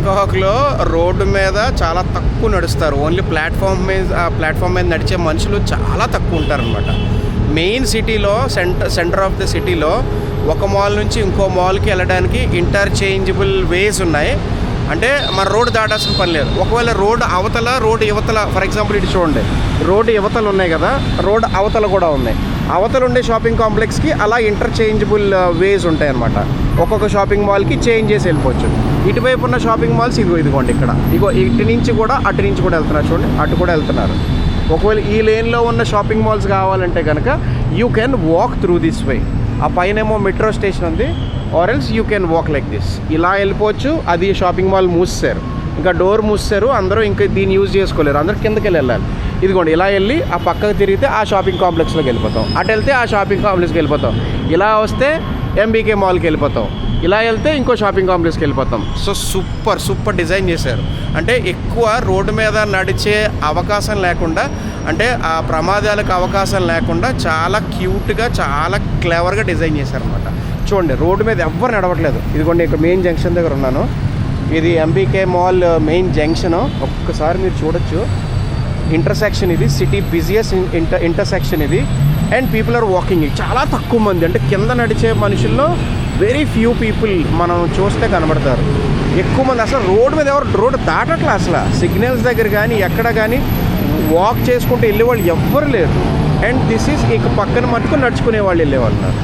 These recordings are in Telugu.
బ్యాంకాక్లో రోడ్డు మీద చాలా తక్కువ నడుస్తారు. ఓన్లీ ప్లాట్ఫామ్ మీద నడిచే మనుషులు చాలా తక్కువ ఉంటారనమాట. మెయిన్ సిటీలో సెంటర్ ఆఫ్ ద సిటీలో ఒక మాల్ నుంచి ఇంకో మాల్కి వెళ్ళడానికి ఇంటర్చేంజబుల్ వేస్ ఉన్నాయి. అంటే మన రోడ్డు దాటాల్సిన పని లేదు. ఒకవేళ రోడ్డు యువతల ఫర్ ఎగ్జాంపుల్ ఇటు చూడండి, రోడ్డు యువతలు ఉన్నాయి కదా, రోడ్డు అవతల కూడా ఉన్నాయి. అవతల ఉండే షాపింగ్ కాంప్లెక్స్కి అలా ఇంటర్చేంజబుల్ వేస్ ఉంటాయి అన్నమాట. ఒక్కొక్క షాపింగ్ మాల్కి చేంజ్ చేసి వెళ్ళిపోవచ్చు. ఇటువైపు ఉన్న షాపింగ్ మాల్స్ ఇదిగోండి ఇక్కడ, ఇటు నుంచి కూడా అటు నుంచి కూడా వెళ్తున్నారు. చూడండి, అటు కూడా వెళ్తున్నారు. ఒకవేళ ఈ లేన్లో ఉన్న షాపింగ్ మాల్స్ కావాలంటే కనుక you can walk through this way. ఆ పైనేమో మెట్రో స్టేషన్ ఉంది, or else you can walk like this. ఇలా వెళ్ళిపోవచ్చు. అది షాపింగ్ మాల్ మూసేశారు, ఇంకా డోర్ మూసేశారు. అందరూ ఇంకా దీన్ని యూజ్ చేసుకోలేరు, అందరూ కిందకి వెళ్ళాలి. ఇదిగోండి ఇలా వెళ్ళి ఆ పక్కకు తిరిగితే ఆ షాపింగ్ కాంప్లెక్స్లోకి వెళ్ళిపోతాం. అటు వెళ్తే ఆ షాపింగ్ కాంప్లెక్స్కి వెళ్ళిపోతాం. ఇలా వస్తే ఎంబీకే మాల్కి వెళ్ళిపోతాం. ఇలా వెళ్తే ఇంకో షాపింగ్ కాంప్లెక్స్కి వెళ్ళిపోతాం. సో సూపర్ డిజైన్ చేశారు. అంటే ఎక్కువ రోడ్డు మీద నడిచే అవకాశం లేకుండా, అంటే ఆ ప్రమాదాలకు అవకాశం లేకుండా చాలా క్యూట్గా చాలా క్లెవర్గా డిజైన్ చేశారనమాట. చూడండి, రోడ్డు మీద ఎవ్వరు నడవట్లేదు. ఇదిగోండి ఇక్కడ మెయిన్ జంక్షన్ దగ్గర ఉన్నాను. ఇది ఎంబీకే మాల్ మెయిన్ జంక్షన్. ఒక్కసారి మీరు చూడొచ్చు, ఇంటర్సెక్షన్ ఇది, సిటీ బిజియెస్ట్ ఇంటర్సెక్షన్ ఇది. And people are walking. చాలా తక్కువ మంది, అంటే కింద నడిచే మనుషుల్లో వెరీ ఫ్యూ పీపుల్ మనం చూస్తే కనబడతారు. ఎక్కువ మంది అసలు రోడ్డు మీద రోడ్డు దాటట్లే. అసలు సిగ్నల్స్ దగ్గర కానీ ఎక్కడ కానీ వాక్ చేసుకుంటూ వెళ్ళేవాళ్ళు ఎవ్వరు లేరు. అండ్ దిస్ ఈజ్ ఇక పక్కన మట్టుకు నడుచుకునే వాళ్ళు వెళ్ళేవాళ్ళు ఉన్నారు.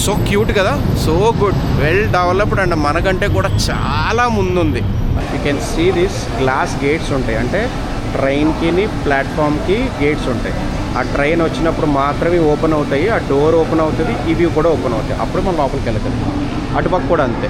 సో క్యూట్ కదా, so good, well developed. And మనకంటే కూడా చాలా ముందుంది. You can see this glass gates ఉంటాయి, అంటే ట్రైన్కి ప్లాట్ఫామ్కి గేట్స్ ఉంటాయి. ఆ ట్రైన్ వచ్చినప్పుడు మాత్రమే ఓపెన్ అవుతాయి, ఆ డోర్ ఓపెన్ అవుతుంది, ఇవి కూడా ఓపెన్ అవుతాయి. అప్పుడు మనం లోపలికి వెళ్ళగలం. అటుపక్క కూడా అంతే.